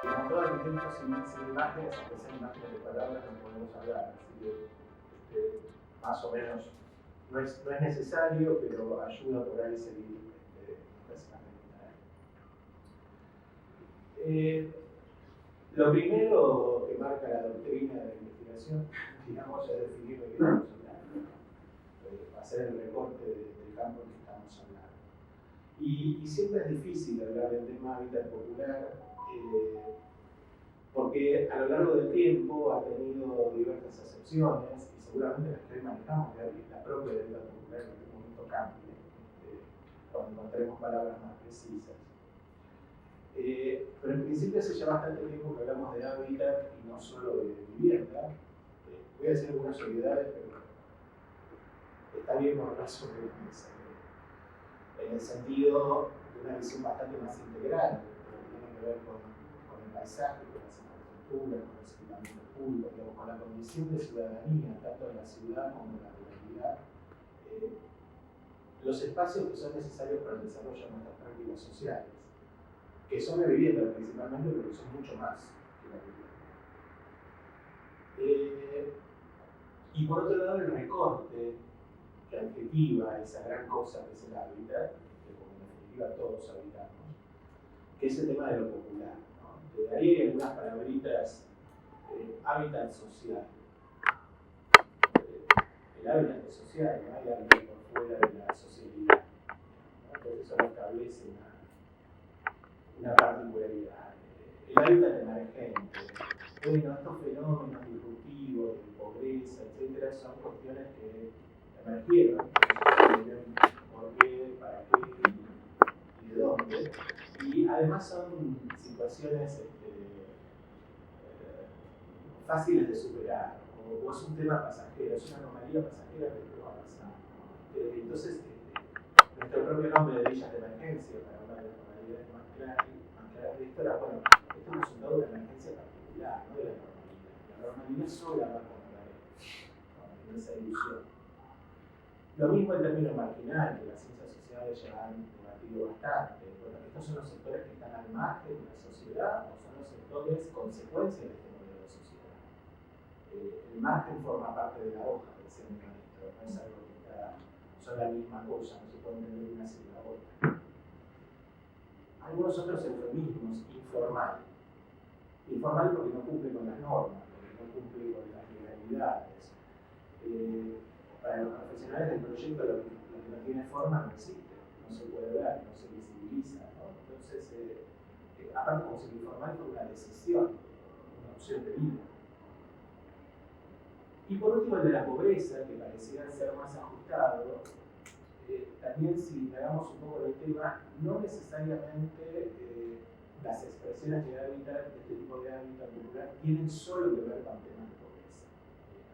como todo arquitecto sin imágenes, aunque sean imágenes de palabras, no podemos hablar. Así que más o menos no es necesario, pero ayuda por ahí a seguir lo primero que marca la doctrina de la investigación, digamos, es definir de qué estamos hablando, hacer el recorte del campo en que estamos hablando. Y siempre es difícil hablar del tema hábitat popular, porque a lo largo del tiempo ha tenido diversas acepciones, y seguramente las que hoy manejamos, la propia de hábitat popular en algún momento cambie, cuando encontremos palabras más precisas. Pero en principio hace ya bastante tiempo que hablamos de hábitat y no solo de vivienda. Voy a decir algunas obviedades, pero está bien hablar sobre eso. En el sentido de una visión bastante más integral, que tiene que ver con el paisaje, con las infraestructuras, con los equipamientos públicos, digamos, con la condición de ciudadanía, tanto en la ciudad como en la ruralidad. Los espacios que son necesarios para el desarrollo de nuestras prácticas sociales, que son de vivienda principalmente, pero que son mucho más que la vivienda. Y por otro lado, el recorte que adjetiva esa gran cosa que es el hábitat, que como en definitiva todos habitamos, que es el tema de lo popular, ¿no? De ahí hay algunas palabritas, hábitat social. El hábitat es social, no hay hábitat por fuera de la socialidad, ¿no? Entonces eso no establece una particularidad. El hábitat emergente, bueno, estos fenómenos disruptivos de pobreza, etcétera, son cuestiones que emergieron, por qué, para qué y de dónde, y además son situaciones fáciles de superar, o es un tema pasajero, es una anomalía pasajera que después va a pasar. Entonces, nuestro propio nombre de villas de emergencia, para hablar de las modalidades más claras de esto, era, bueno, esto es resultado de una emergencia particular, no de la normalidad. La normalidad sola va a contra en esa ilusión. Lo mismo en términos marginal, que las ciencias sociales ya han debatido bastante. Bueno, estos son los sectores que están al margen de la sociedad o son los sectores consecuencia de este modelo de sociedad. El margen forma parte de la hoja del centro, no es algo que está, son la misma cosa, no se puede entender una sin la otra. Algunos otros eufemismos, informal. Informal porque no cumple con las normas, porque no cumple con las legalidades. Para los profesionales del proyecto lo que no tiene forma no existe, no se puede ver, no se visibiliza, ¿no? Entonces, aparte como si lo informal fuera una decisión, una opción de vida. Y por último el de la pobreza, que pareciera ser más ajustado, también si indagamos un poco del tema, no necesariamente las expresiones de hábitat, de este tipo de hábitat popular, tienen solo que ver con temas de pobreza.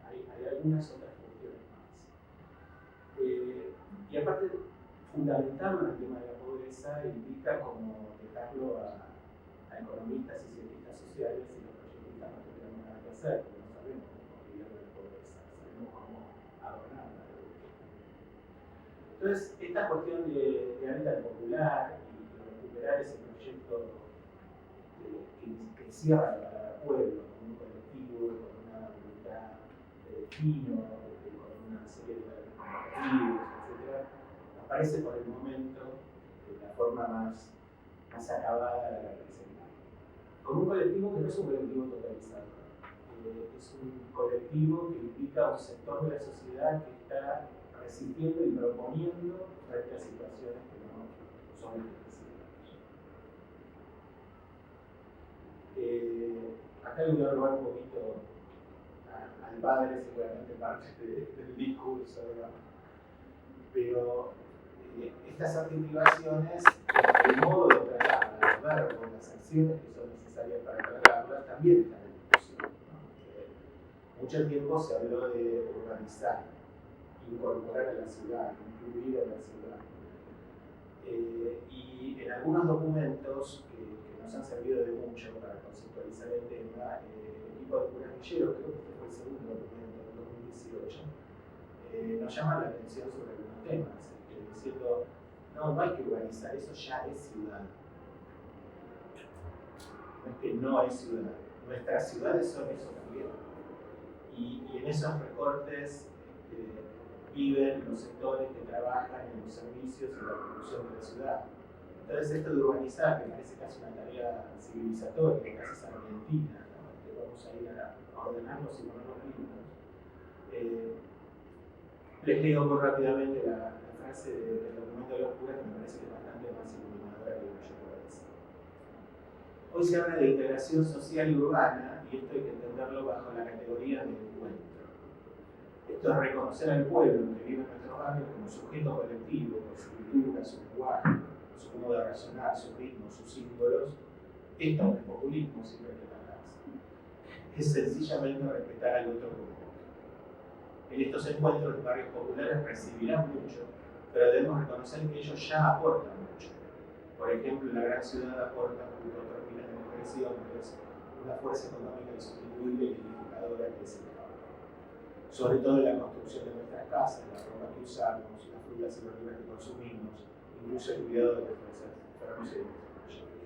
Hay algunas otras cuestiones más. Y aparte, fundamentarlo en el tema de la pobreza implica como dejarlo a economistas y cientistas sociales y los proyectistas no tenemos nada que hacer, porque no sabemos cómo lidiar con la pobreza, sabemos cómo adornarla. Entonces, esta cuestión de hábitat popular y de recuperar ese proyecto que encierra la palabra pueblo, con un colectivo, con una voluntad de destino, con una serie de valores compartidos, etc., nos parece por el momento la forma más acabada de la representar. Con un colectivo que no es un colectivo totalizado, es un colectivo que implica un sector de la sociedad que está resistiendo y proponiendo frente a situaciones que no son específicas. Acá le voy a robar un poquito al padre, seguramente parte del discurso, digamos. Pero estas articulaciones, el modo de tratar, los verbos, las acciones que son necesarias para tratarlas, también están en discusión, ¿no? Mucho tiempo se habló de urbanizar, incorporar a la ciudad, incluir a la ciudad. Y en algunos documentos que nos han servido de mucho para conceptualizar el tema, el equipo de curas Villeros, creo que este fue el segundo documento, en 2018, nos llama la atención sobre algunos temas, diciendo, no hay que urbanizar, eso ya es ciudad. no es que no es ciudad. Nuestras ciudades son eso también. Y en esos recortes viven los sectores que trabajan en los servicios y la producción de la ciudad. Entonces esto de urbanizar, que parece casi una tarea civilizatoria, casi sargentina, ¿no? Que vamos a ir a ordenarnos y ponernos lindos. Les leo muy rápidamente la frase del documento de los curas, que me parece que es bastante más iluminadora que lo que yo puedo decir. Hoy se habla de integración social y urbana, y esto hay que entenderlo bajo la categoría de encuentro. Esto es reconocer al pueblo que vive en nuestros barrios como sujeto colectivo, con su cultura, su lenguaje, su modo de razonar, sus ritmos, sus símbolos. Esto no es populismo, siempre que hablas. Es sencillamente respetar al otro como otro. En estos encuentros los barrios populares recibirán mucho, pero debemos reconocer que ellos ya aportan mucho. Por ejemplo, la gran ciudad aporta junto a otros miles de mujeres y hombres una fuerza económica insustituible y edificadora que es el trabajo. Sobre todo en la construcción de nuestras casas, la ropa que usamos, las frutas y verduras que consumimos, incluso el cuidado de nuestros enfermos y de nuestros proyectos.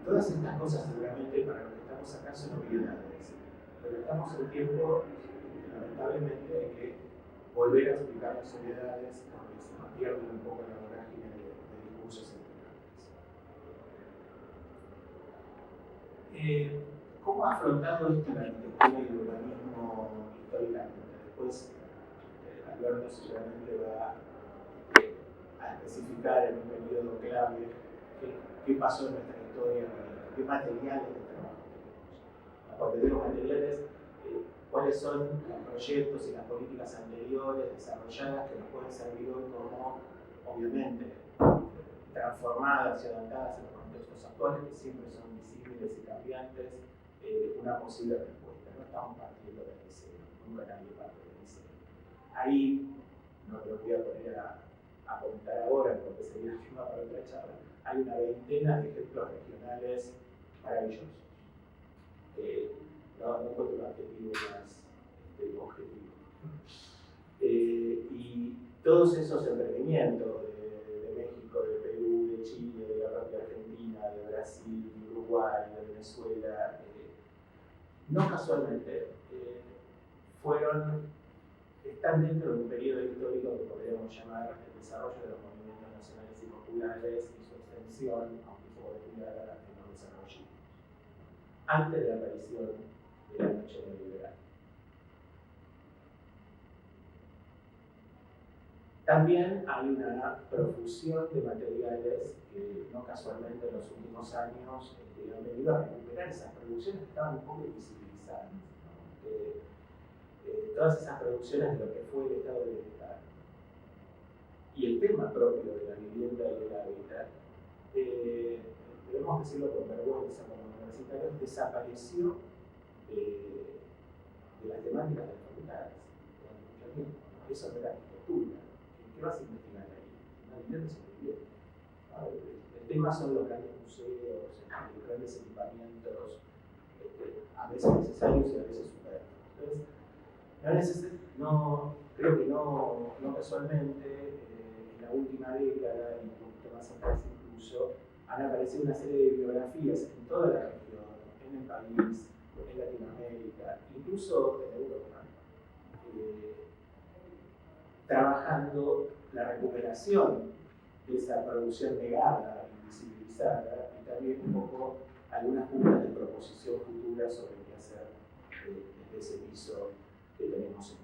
Todas estas cosas seguramente para los que estamos acá son obviedades, pero estamos en tiempo, lamentablemente, hay que volver a explicar las obviedades porque se nos pierde un poco la vorágine de discursos electorales. ¿Cómo ha afrontado esto la arquitectura y el urbanismo históricamente? Después, Alberto seguramente va a especificar en un periodo clave qué pasó en nuestra historia, qué materiales de trabajo tenemos. Cuando digo materiales, cuáles son los proyectos y las políticas anteriores desarrolladas que nos pueden servir hoy como, obviamente, transformadas y adaptadas en los contextos actuales, que siempre son visibles y cambiantes, una posible respuesta. No estamos partiendo de cero, nunca nadie parte de cero. Ahí, no me lo voy a poner a comentar ahora, porque sería el tema para otra charla, hay una veintena de ejemplos regionales maravillosos. No encuentro un adjetivo más objetivo. Y todos esos emprendimientos de México, de Perú, de Chile, de la propia Argentina, de Brasil, de Uruguay, de Venezuela, no casualmente están dentro de un periodo histórico que podríamos llamar el desarrollo de los movimientos nacionales y populares y su extensión, aunque un poco descuidada, en los desarrollismos, antes de la aparición de la noche neoliberal. También hay una profusión de materiales que no casualmente en los últimos años han venido a recuperar esas producciones que estaban un poco invisibilizadas, ¿no? Todas esas producciones de lo que fue el estado de bienestar y el tema propio de la vivienda y del hábitat, debemos decirlo con vergüenza como universitarios, desapareció de las temáticas de las facultades durante mucho tiempo, ¿no? Eso no era arquitectura. ¿Qué vas a investigar ahí? Una vivienda sobre vivienda. El tema son los grandes museos, los grandes equipamientos, a veces necesarios y a veces superfluos. Entonces, creo que no casualmente, en la última década, y un poquito más atrás incluso, han aparecido una serie de bibliografías en toda la región, en el país, en Latinoamérica, incluso en Europa, trabajando la recuperación de esa producción negada, invisibilizada, y también un poco algunas puntas de proposición futura sobre qué hacer desde ese piso que tenemos en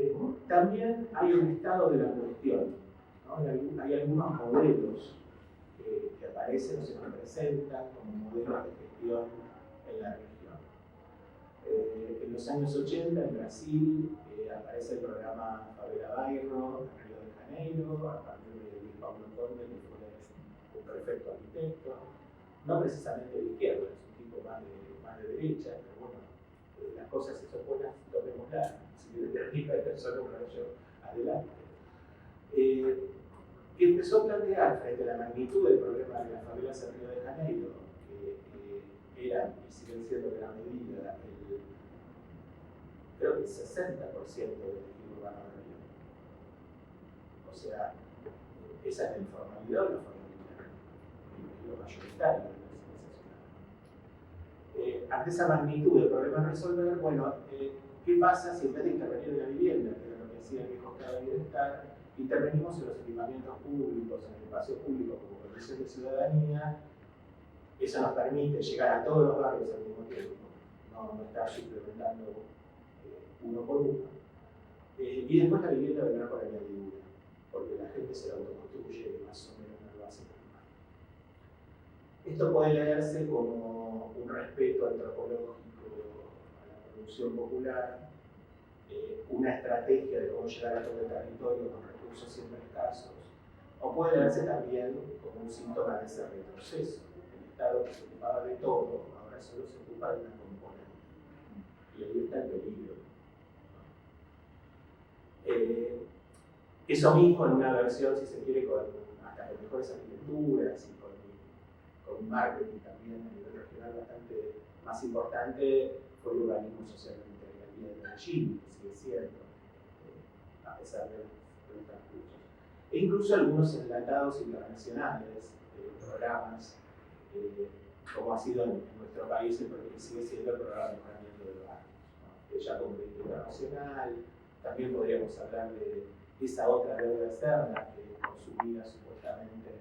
común. También hay un estado de la cuestión, ¿no? Hay algunos modelos que aparecen o se nos presentan como modelos de gestión en la región. En los años 80 en Brasil aparece el programa Favela Bairro en Río de Janeiro, a partir de Luis Pablo Conde, que fue un perfecto arquitecto, no precisamente de izquierda, es un tipo más de derecha, pero bueno, las cosas si son buenas, tomémoslas, si de arriba es solo un rollo adelante. Que empezó a plantear frente a la magnitud del problema de las favelas en Río de Janeiro, que eran y siguen siendo gran medida creo que el 60% del tejido urbano de Río. O sea, esa es la informalidad o la formalidad. lo mayoritario de la civilización. Ante esa magnitud de problema a resolver, bueno, ¿qué pasa si en vez de intervenir en la vivienda, que era lo que hacía el viejo estado de bienestar, intervenimos en los equipamientos públicos, en el espacio público como condición de ciudadanía? Eso nos permite llegar a todos los barrios al mismo tiempo, no estar suplementando uno por uno. Y después la vivienda vendrá por añadidura, porque la gente se la autoconstruye más o menos una base prima. Esto puede leerse como un respeto antropológico a la producción popular, una estrategia de cómo llegar a todo el territorio con recursos siempre escasos, o puede leerse también como un síntoma de ese retroceso. El Estado que se ocupaba de todo, ahora solo se ocupa de una componente. Y ahí está el peligro. Eso mismo en una versión, si se quiere, hasta con mejores arquitecturas y con un marketing también a nivel regional bastante más importante, fue el urbanismo socialmente de Medellín, que sigue siendo, a pesar de los transcursos. E incluso algunos enlatados internacionales, programas, como ha sido en nuestro país, porque sigue siendo el programa de mejoramiento del barrio, ¿no? Ya como proyecto internacional. También podríamos hablar de esa otra deuda externa que consumía supuestamente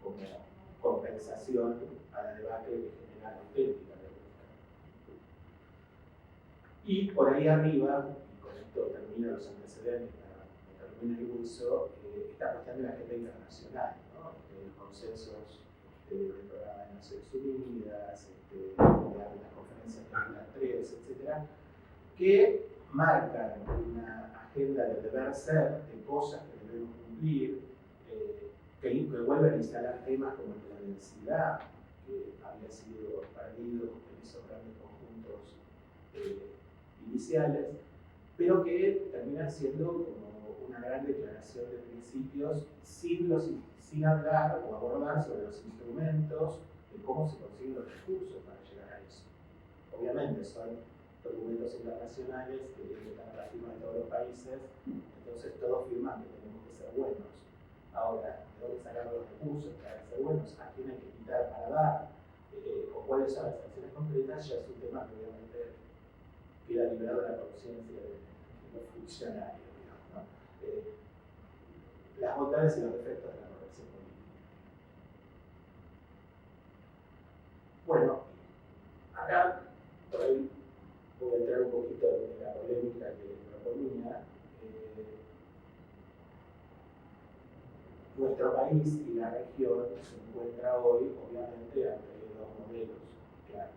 como compensación a la debacle que genera la auténtica deuda externa. Y por ahí arriba, y con esto termino los antecedentes para terminar el uso, esta cuestión de la agenda internacional, ¿no? Los consensos del programa de Naciones Unidas, de las conferencias de las 3, etc., que marcan una agenda del deber ser, de cosas que debemos cumplir, que vuelven a instalar temas como el de la densidad, que había sido perdido en esos grandes conjuntos iniciales, pero que terminan siendo como una gran declaración de principios sin hablar o abordar sobre los instrumentos de cómo se consiguen los recursos para llegar a eso. Obviamente son documentos internacionales que están a la firma de todos los países, entonces todos firman que tenemos que ser buenos. Ahora, ¿de dónde sacamos los recursos para ser buenos? ¿A quién hay que quitar para dar? ¿O cuáles son las acciones concretas? Ya es un tema que obviamente queda liberado de la conciencia de los funcionarios, digamos, ¿no? Las bondades y los defectos de la corrección política. Bueno, acá, por ahí, voy a entrar un poquito en la polémica que proponía. Nuestro país y la región se encuentra hoy, obviamente, ante dos modelos claros,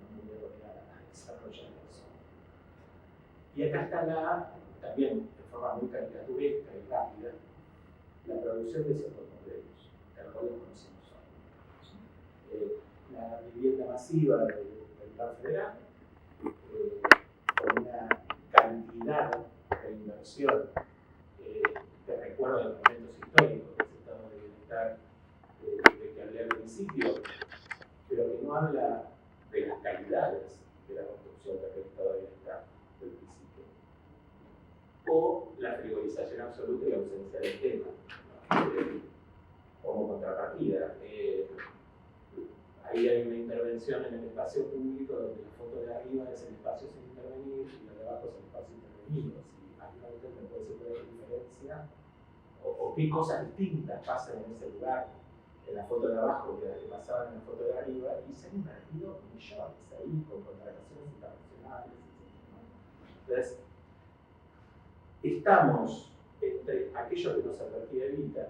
un modelo a desarrollar eso. Y acá está también de forma muy caricaturesca y rápida, la producción de esos dos modelos, tal cual los conocemos hoy. La vivienda masiva del Plan Federal, con una cantidad de inversión que recuerda los momentos históricos de ese estado de bienestar de que hablé al principio, pero que no habla de las calidades de la construcción de aquel estado de bienestar del principio. O la frivolización absoluta y la ausencia del tema, como contrapartida. Ahí hay una intervención en el espacio público donde la foto de arriba es el espacio sin intervenir y la de abajo es el espacio intervenido. Si alguna vez me puede decir cuál es la diferencia o qué cosas distintas pasan en ese lugar, en la foto de abajo que pasaban en la foto de arriba, y se han invertido millones ahí con contrataciones internacionales, etc. Entonces, estamos entre aquello que nos advertía Evita,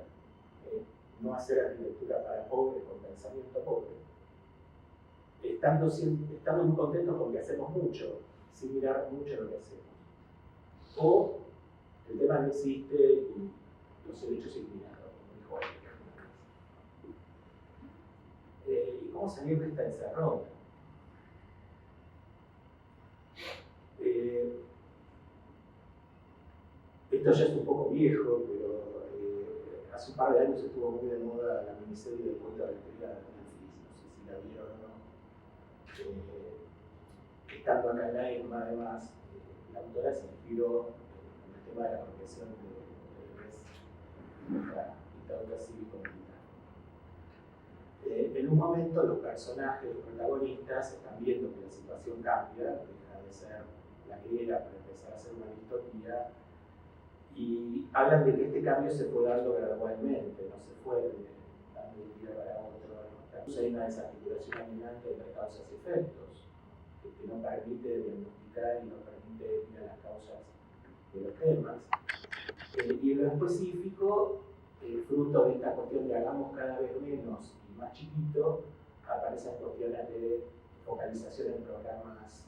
no hacer arquitectura para pobres con pensamiento pobre, estando muy contentos con que hacemos mucho, sin mirar mucho lo que hacemos. O el tema no existe y los derechos inclinados, como dijo él. ¿Y cómo salir de esta encerrona? Esto ya es un poco viejo, pero hace un par de años estuvo muy de moda la miniserie del cuento de la criada de Netflix, no sé si la vieron o no. Estando acá en la ESMA, además, la autora se inspiró en el tema de la apropiación de bebés en nuestra dictadura cívico-militar. en un momento los personajes, los protagonistas, están viendo que la situación cambia, deja de ser la que era para empezar a ser una distopía, y hablan de que este cambio se fue dando gradualmente, no se fue dando de un día para otro. Incluso hay una desarticulación dominante entre causas y efectos, que no permite diagnosticar y no permite ir a las causas de los temas. Y en lo específico, fruto de esta cuestión de hagamos cada vez menos y más chiquito, aparecen cuestiones de focalización en programas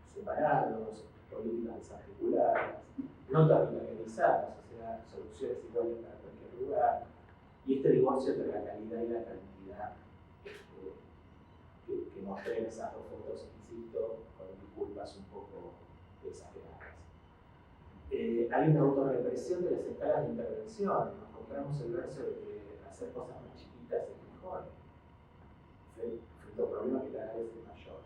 separados, políticas desarticuladas, no territorializadas, o sea, soluciones iguales para cualquier lugar, y este divorcio entre la calidad y la cantidad que mostré en esas dos fotos, insisto, con disculpas un poco exageradas. Hay una autorrepresión de las escalas de intervención. Nos compramos el verso de que hacer cosas más chiquitas es mejor, frente a un problema que cada vez es mayor.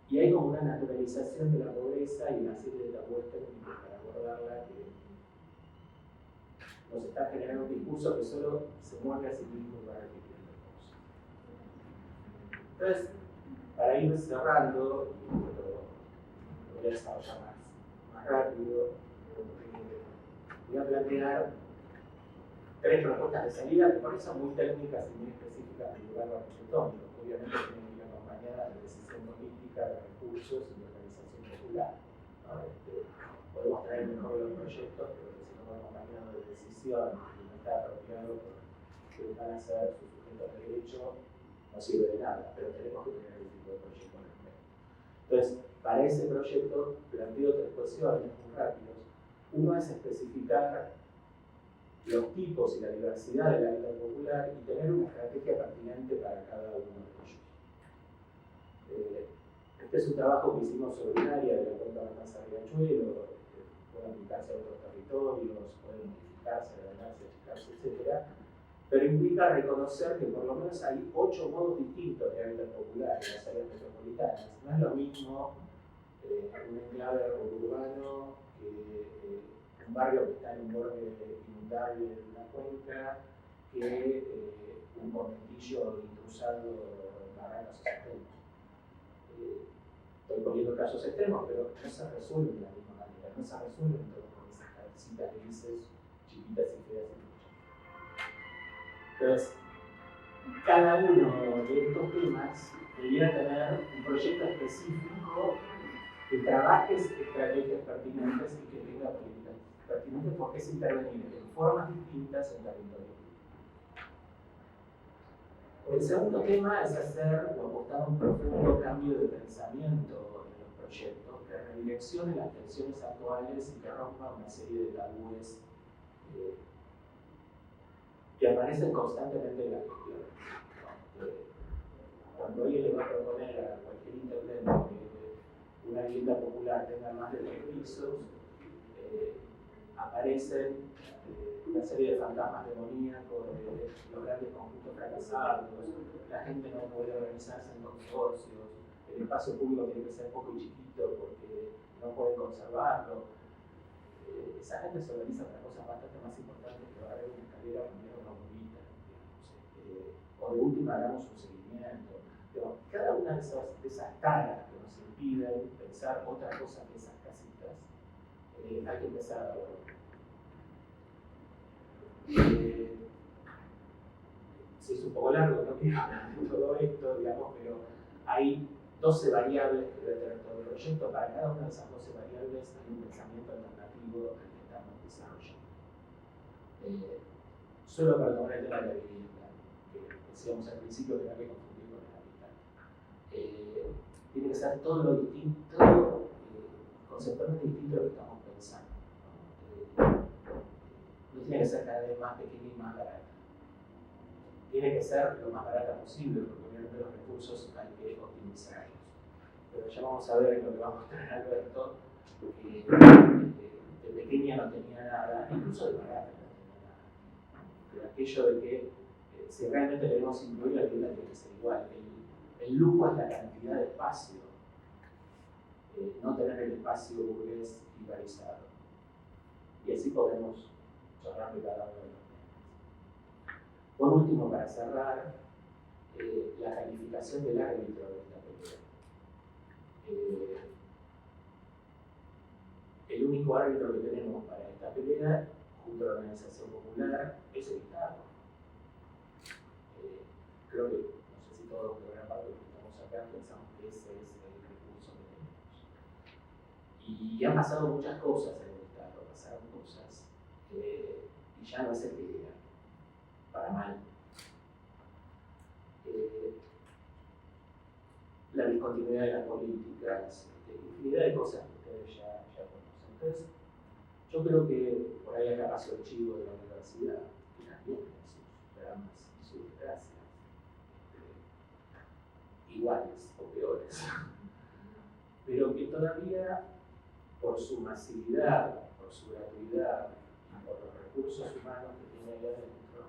Y hay como una naturalización de la pobreza y una serie de tabúes técnicos para abordarla que nos está generando un discurso que solo se mueve a sí mismo y va repitiendo cosas. Entonces, para ir cerrando, lo voy a desarrollar más rápido, voy a plantear tres propuestas de salida que por eso son muy técnicas y muy específicas del lugar arquitectónico. Obviamente tienen que ir acompañadas de decisión política, de recursos y de organización popular. ¿No? Podemos traer el mejor de los proyectos, pero si no va acompañado de decisión y no está apropiado por lo que van a ser sus sujetos de derecho, no sirve de nada, pero tenemos que tener el tipo de proyecto en mente. Entonces, para ese proyecto planteo tres cuestiones muy rápidas. Uno es especificar los tipos y la diversidad del hábitat popular y tener una estrategia pertinente para cada uno de ellos. Este es un trabajo que hicimos sobre un área de la cuenca Matanza-Riachuelo, que puede aplicarse a otros territorios, puede modificarse, agrandarse, achicarse, etc. Pero implica reconocer que por lo menos hay 8 modos distintos de hábitat popular en las áreas metropolitanas. No es lo mismo un enclave urbano que un barrio que está en un borde inundable de una cuenca que un conventillo intrusado en barrancas o setenta. Estoy poniendo casos extremos, pero no se resuelven de la misma manera, no se resuelven todos con esas cabecitas grises, chiquitas y feas y muchas. Entonces, cada uno de estos temas debería tener un proyecto específico que trabaje estrategias pertinentes y que tenga políticas pertinentes, porque es intervenir en formas distintas en territorio. El segundo tema es hacer o apostar a un profundo cambio de pensamiento en los proyectos que redireccione las tensiones actuales y que rompa una serie de tabúes que aparecen constantemente en la gestión. Cuando alguien le va a proponer a cualquier intendente que una vivienda popular tenga más de 3 pisos, aparecen una serie de fantasmas demoníacos, de los grandes conjuntos fracasados, la gente no puede organizarse en consorcios, el espacio público tiene que ser poco y chiquito porque no pueden conservarlo. Esa gente se organiza para cosas bastante más importantes que barrer una escalera o cambiar una bombita, o de última hagamos un seguimiento. Pero cada una de esas taras que nos impiden pensar otra cosa que esas casitas, hay que empezar a verlo. Se hizo un poco largo, no quiero hablar de todo esto, digamos, pero hay 12 variables que debe tener todo el proyecto. Para cada una de esas 12 variables hay un pensamiento alternativo al que estamos desarrollando. Solo para tomar el tema de la vivienda, que decíamos al principio que no hay que confundir con el hábitat. Tiene que ser todo lo distinto, conceptualmente distinto de lo que estamos pensando. No tiene que ser cada vez más pequeña y más barata. Tiene que ser lo más barata posible, porque obviamente los recursos hay que optimizarlos. Pero ya vamos a ver en lo que va a mostrar Alberto, que de pequeña no tenía nada, incluso de barata no tenía nada. Pero aquello de que si realmente queremos incluir la vivienda tiene que ser igual. El lujo es la cantidad de espacio, no tener el espacio burgués y así podemos charlar de cada uno de los temas. Por último, para cerrar, la calificación del árbitro de esta pelea. El único árbitro que tenemos para esta pelea, junto a la organización popular, es el Estado. Creo que, no sé si todos, pero gran parte de los que estamos acá pensamos que ese es el recurso que tenemos. Y han pasado muchas cosas en el Estado, pasaron cosas, y ya no es el que era, para mal. La discontinuidad de las políticas, infinidad de cosas que ustedes ya conocen. Entonces, yo creo que por ahí acá pasó el chivo de la universidad, que también tiene sus dramas y sus desgracias, iguales o peores, pero que todavía, por su masividad, por su gratuidad y por los recursos humanos que tiene ahí adentro,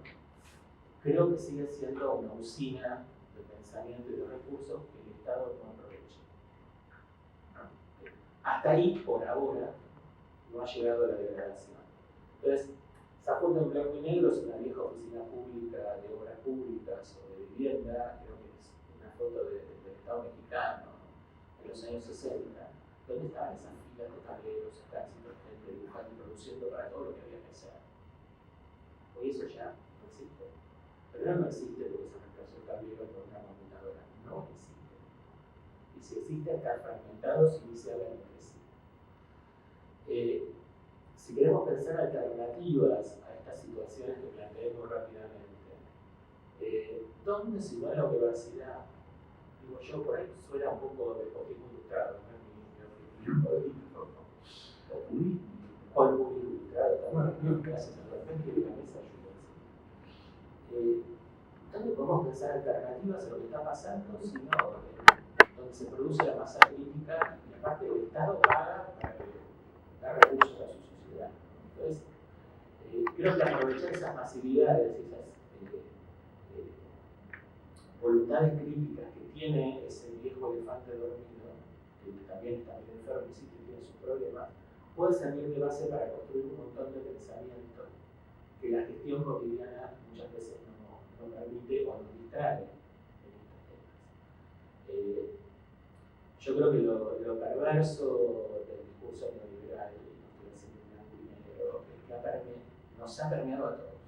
creo que sigue siendo una usina de pensamiento y de recursos que el Estado no aprovecha. Hasta ahí, por ahora, no ha llegado la degradación. Entonces, esa foto en blanco y negro es una vieja oficina pública de obras públicas o de vivienda, creo que es una foto del Estado mexicano en los años 60, donde estaban esas filas de tableros, ejércitos, gente dibujando y produciendo para todo lo que había que hacer. Hoy eso ya no existe. Pero no existe porque se reemplazó el tablero por una computadora. No existe. Y si existe, está fragmentado y se habla entre sí. Si queremos pensar alternativas a estas situaciones que planteé muy rápidamente, ¿dónde si no en la universidad? Digo yo, por ahí suena un poco de populismo ilustrado, no es mi objetivo político, o el populismo ilustrado, también, gracias a la gente de la mesa ayuda. ¿Dónde podemos pensar alternativas a lo que está pasando, sino donde se produce la masa crítica y aparte el Estado paga para dar recursos a su sociedad? Entonces, creo que aprovechar esas masividades, esas voluntades críticas que tiene ese viejo elefante dormido, que también está bien enfermo y sí que tiene sus problemas, puede servir de base para construir un montón de pensamiento que la gestión cotidiana muchas veces no permite o nos distrae en estos temas. Yo creo que lo perverso del discurso neoliberal, y no estoy haciendo un blanco y negro, es que nos ha permeado a todos.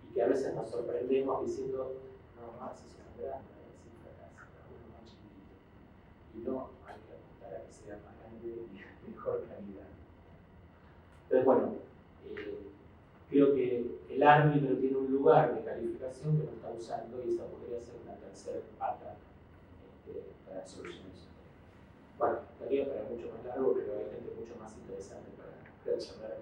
Y que a veces nos sorprendemos diciendo, no, Marx es una grande, sin fracasa, uno más chiquitito. Y no, hay que apuntar a que sea más grande y de mejor calidad. Entonces, bueno, creo que el árbitro tiene un lugar de calificación que no está usando y esa podría ser una tercera pata para solucionar eso. Bueno, daría para mucho más largo, pero hay gente mucho más interesante para charlar.